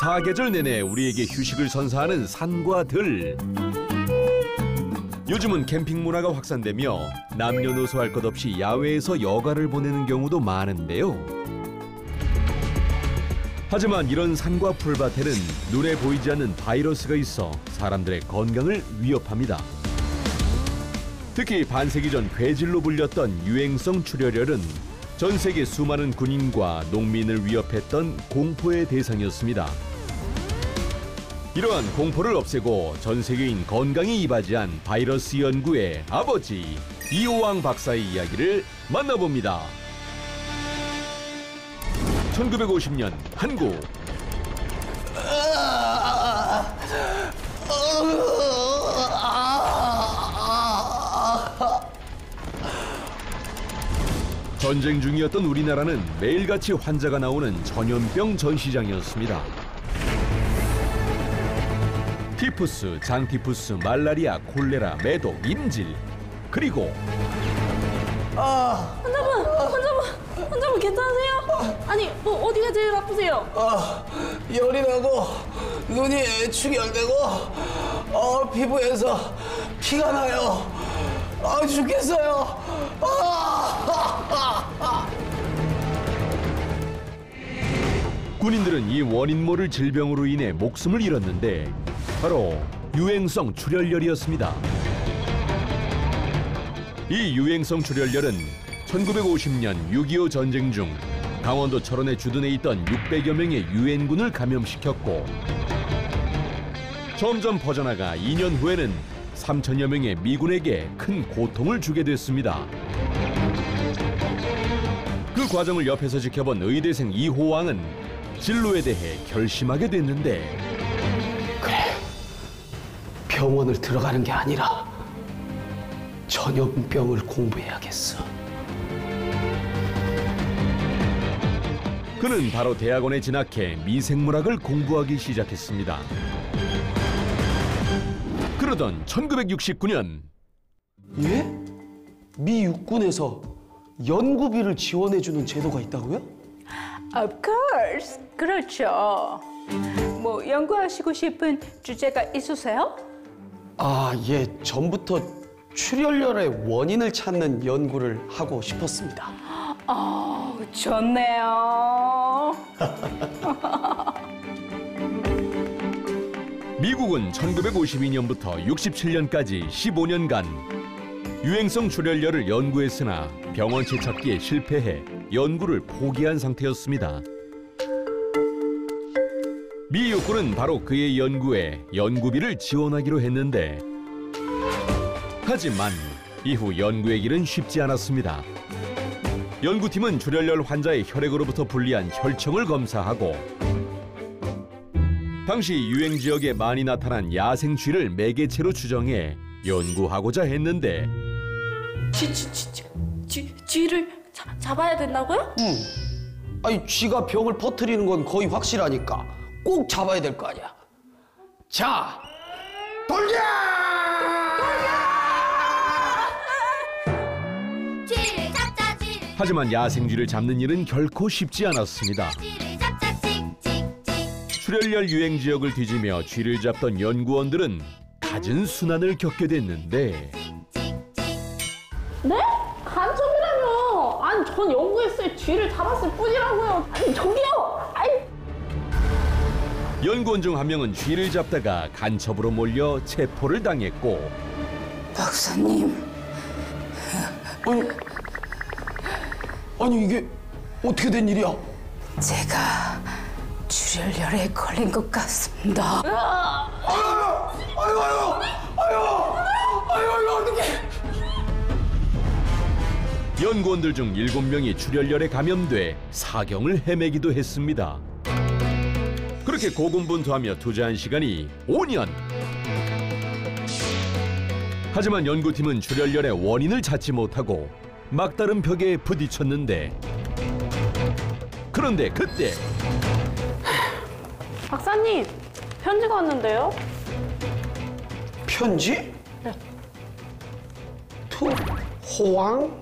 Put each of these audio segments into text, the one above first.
사계절 내내 우리에게 휴식을 선사하는 산과 들. 요즘은 캠핑 문화가 확산되며 남녀노소 할 것 없이 야외에서 여가를 보내는 경우도 많은데요. 하지만 이런 산과 풀밭에는 눈에 보이지 않는 바이러스가 있어 사람들의 건강을 위협합니다. 특히 반세기 전 괴질로 불렸던 유행성 출혈열은 전 세계 수많은 군인과 농민을 위협했던 공포의 대상이었습니다. 이러한 공포를 없애고 전 세계인 건강에 이바지한 바이러스 연구의 아버지 이호왕 박사의 이야기를 만나봅니다. 1950년 한국. 전쟁 중이었던 우리나라는 매일같이 환자가 나오는 전염병 전시장이었습니다. 티푸스, 장티푸스, 말라리아, 콜레라, 매독, 임질, 그리고 환자분 괜찮으세요? 아니, 뭐 어디가 제일 아프세요? 열이 나고 눈이 충혈되고 피부에서 피가 나요. 죽겠어요. 군인들은 이 원인 모를 질병으로 인해 목숨을 잃었는데 바로 유행성 출혈열이었습니다. 이 유행성 출혈열은 1950년 6.25 전쟁 중 강원도 철원에 주둔해 있던 600여 명의 유엔군을 감염시켰고 점점 퍼져나가 2년 후에는 3천여 명의 미군에게 큰 고통을 주게 됐습니다. 그 과정을 옆에서 지켜본 의대생 이호왕은 진로에 대해 결심하게 됐는데 그래, 병원을 들어가는 게 아니라 전염병을 공부해야겠어. 그는 바로 대학원에 진학해 미생물학을 공부하기 시작했습니다. 그러던 1969년 예? 미 육군에서 연구비를 지원해주는 제도가 있다고요? Of course. 그렇죠. 뭐 연구하시고 싶은 주제가 있으세요? 예. 전부터 출혈열의 원인을 찾는 연구를 하고 싶었습니다. 좋네요. 미국은 1952년부터 67년까지 15년간 유행성 출혈열을 연구했으나 병원체 찾기에 실패해 연구를 포기한 상태였습니다. 미 육군은 바로 그의 연구에 연구비를 지원하기로 했는데 하지만 이후 연구의 길은 쉽지 않았습니다. 연구팀은 출혈열 환자의 혈액으로부터 분리한 혈청을 검사하고 당시 유행 지역에 많이 나타난 야생 쥐를 매개체로 추정해 연구하고자 했는데 쥐를 잡아야 된다고요? 쥐가 병을 퍼뜨리는 건 거의 확실하니까 꼭 잡아야 될 거 아니야. 자, 돌려! 쥐를 잡자 쥐를 하지만 야생쥐를 잡는 일은 결코 쉽지 않았습니다. 쥐를 잡자 찍찍찍 출혈열 유행 지역을 뒤지며 쥐를 잡던 연구원들은 갖은 순환을 겪게 됐는데 네? 간첩이라뇨? 아니, 전 연구했을 쥐를 잡았을 뿐이라고요. 아니, 저기요! 아이. 연구원 중 한 명은 쥐를 잡다가 간첩으로 몰려 체포를 당했고 박사님. 아니 이게 어떻게 된 일이야? 제가 출혈열에 걸린 것 같습니다. 아유, 어떡해. 연구원들 중 7명이 출혈열에 감염돼 사경을 헤매기도 했습니다. 그렇게 고군분투하며 투자한 시간이 5년. 하지만 연구팀은 출혈열의 원인을 찾지 못하고 막다른 벽에 부딪혔는데 그런데 그때 박사님, 편지가 왔는데요? 편지? 네. 투 호왕?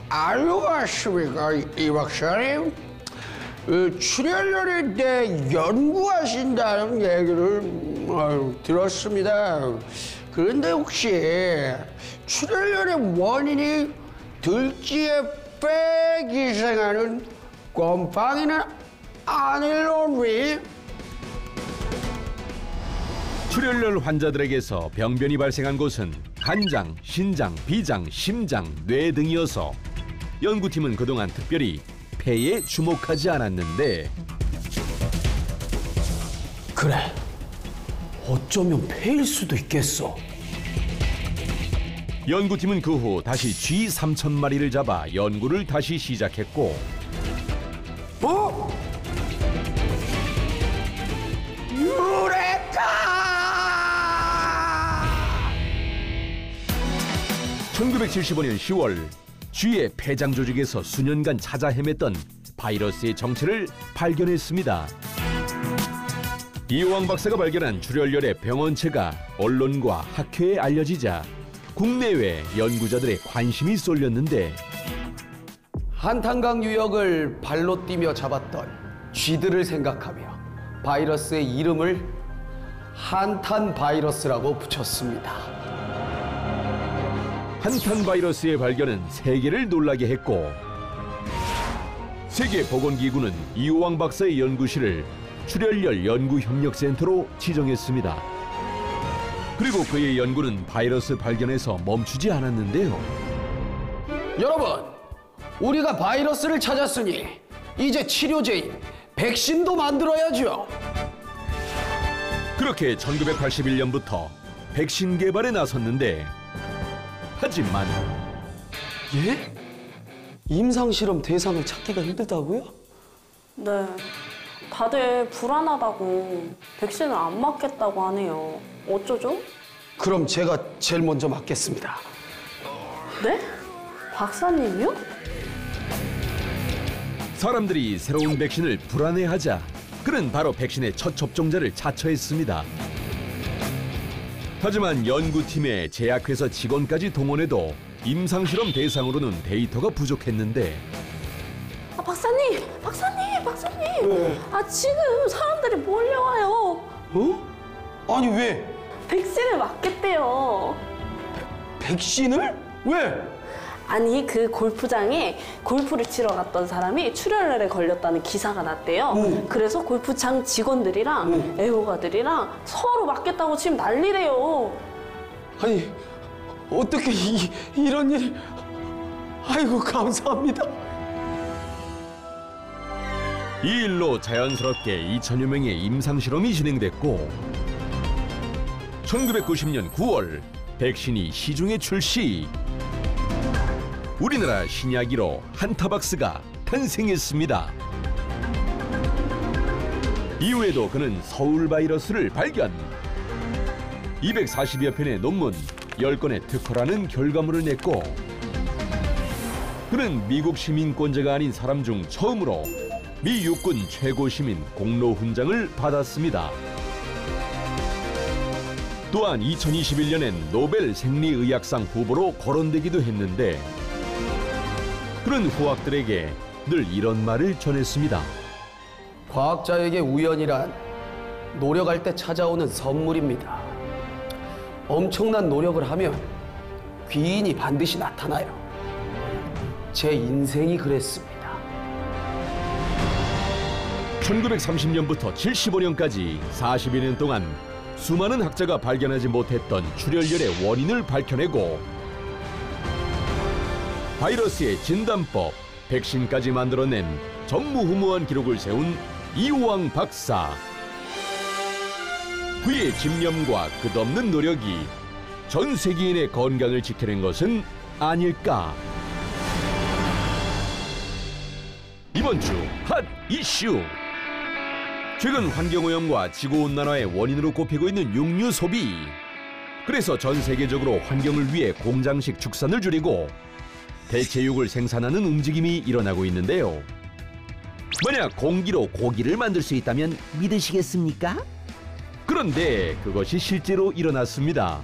안녕하십니까, 이 박사님? 출연료에 대해 연구하신다는 얘기를 들었습니다. 그런데 혹시 출연료의 원인이 들쥐의 폐 기생하는 곰팡이는 아닐로니? 출혈열 환자들에게서 병변이 발생한 곳은 간장, 신장, 비장, 심장, 뇌 등이어서 연구팀은 그동안 특별히 폐에 주목하지 않았는데 그래, 어쩌면 폐일 수도 있겠어. 연구팀은 그 후 다시 쥐 3,000마리를 잡아 연구를 다시 시작했고 유레카! 1975년 10월 쥐의 폐장 조직에서 수년간 찾아 헤맸던 바이러스의 정체를 발견했습니다. 이호왕 박사가 발견한 출혈열의 병원체가 언론과 학회에 알려지자 국내외 연구자들의 관심이 쏠렸는데 한탄강 유역을 발로 뛰며 잡았던 쥐들을 생각하며 바이러스의 이름을 한탄 바이러스라고 붙였습니다. 한탄 바이러스의 발견은 세계를 놀라게 했고 세계보건기구는 이호왕 박사의 연구실을 출혈열 연구협력센터로 지정했습니다. 그리고 그의 연구는 바이러스 발견에서 멈추지 않았는데요. 여러분, 우리가 바이러스를 찾았으니 이제 치료제인 백신도 만들어야죠. 그렇게 1981년부터 백신 개발에 나섰는데 하지만 예? 임상실험 대상을 찾기가 힘들다고요? 네. 다들 불안하다고 백신을 안 맞겠다고 하네요. 어쩌죠? 그럼 제가 제일 먼저 맞겠습니다. 네? 박사님이요? 사람들이 새로운 백신을 불안해하자 그는 바로 백신의 첫 접종자를 자처했습니다. 하지만 연구팀의 제약회사 직원까지 동원해도 임상실험 대상으로는 데이터가 부족했는데 아, 박사님! 아, 지금 사람들이 몰려와요. 어? 아니 왜? 백신을 맞겠대요. 백신을? 왜? 아니, 그 골프장에 골프를 치러 갔던 사람이 출혈열에 걸렸다는 기사가 났대요. 그래서 골프장 직원들이랑 애호가들이랑 서로 맞겠다고 지금 난리래요. 아니 어떻게 이런 일이? 아이고 감사합니다. 이 일로 자연스럽게 2천여 명의 임상실험이 진행됐고 1990년 9월 백신이 시중에 출시. 우리나라 신약 1호 한타박스가 탄생했습니다. 이후에도 그는 서울 바이러스를 발견. 240여 편의 논문, 10건의 특허라는 결과물을 냈고 그는 미국 시민권자가 아닌 사람 중 처음으로 미 육군 최고 시민 공로 훈장을 받았습니다. 또한 2021년엔 노벨 생리의학상 후보로 거론되기도 했는데 그런 후학들에게 늘 이런 말을 전했습니다. 과학자에게 우연이란 노력할 때 찾아오는 선물입니다. 엄청난 노력을 하면 귀인이 반드시 나타나요. 제 인생이 그랬습니다. 1930년부터 75년까지 42년 동안 수많은 학자가 발견하지 못했던 출혈열의 원인을 밝혀내고 바이러스의 진단법, 백신까지 만들어낸 전무후무한 기록을 세운 이호왕 박사. 그의 집념과 끝없는 노력이 전 세계인의 건강을 지켜낸 것은 아닐까. 이번 주 핫 이슈. 최근 환경오염과 지구온난화의 원인으로 꼽히고 있는 육류 소비. 그래서 전 세계적으로 환경을 위해 공장식 축산을 줄이고 대체육을 생산하는 움직임이 일어나고 있는데요. 만약 공기로 고기를 만들 수 있다면 믿으시겠습니까? 그런데 그것이 실제로 일어났습니다.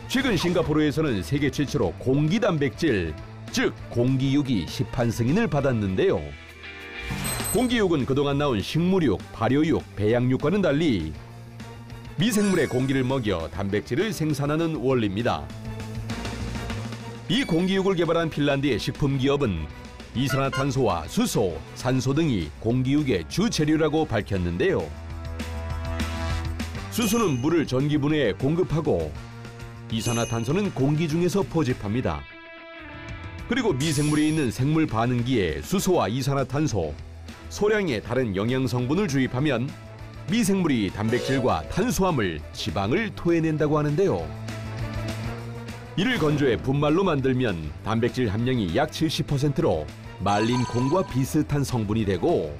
최근 싱가포르에서는 세계 최초로 공기 단백질, 즉 공기육이 시판 승인을 받았는데요. 공기육은 그동안 나온 식물육, 발효육, 배양육과는 달리 미생물의 공기를 먹여 단백질을 생산하는 원리입니다. 이 공기육을 개발한 핀란드의 식품기업은 이산화탄소와 수소, 산소 등이 공기육의 주 재료라고 밝혔는데요. 수소는 물을 전기분해에 공급하고 이산화탄소는 공기 중에서 포집합니다. 그리고 미생물이 있는 생물 반응기에 수소와 이산화탄소, 소량의 다른 영양 성분을 주입하면 미생물이 단백질과 탄수화물, 지방을 토해낸다고 하는데요. 이를 건조해 분말로 만들면 단백질 함량이 약 70%로 말린 콩과 비슷한 성분이 되고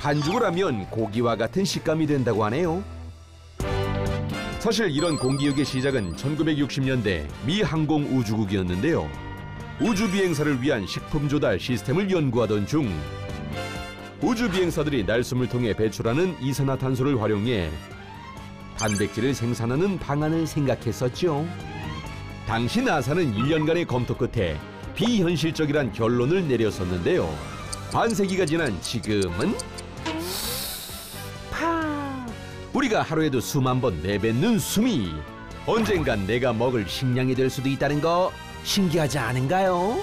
반죽을 하면 고기와 같은 식감이 된다고 하네요. 사실 이런 공기육의 시작은 1960년대 미 항공우주국이었는데요. 우주비행사를 위한 식품 조달 시스템을 연구하던 중 우주비행사들이 날숨을 통해 배출하는 이산화탄소를 활용해 단백질을 생산하는 방안을 생각했었죠. 당시 나사는 1년간의 검토 끝에 비현실적이란 결론을 내렸었는데요. 반세기가 지난 지금은 우리가 하루에도 수만 번 내뱉는 숨이 언젠간 내가 먹을 식량이 될 수도 있다는 거 신기하지 않은가요?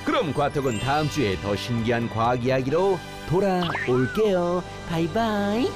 그럼 과톡은 다음 주에 더 신기한 과학 이야기로 돌아올게요. 바이바이.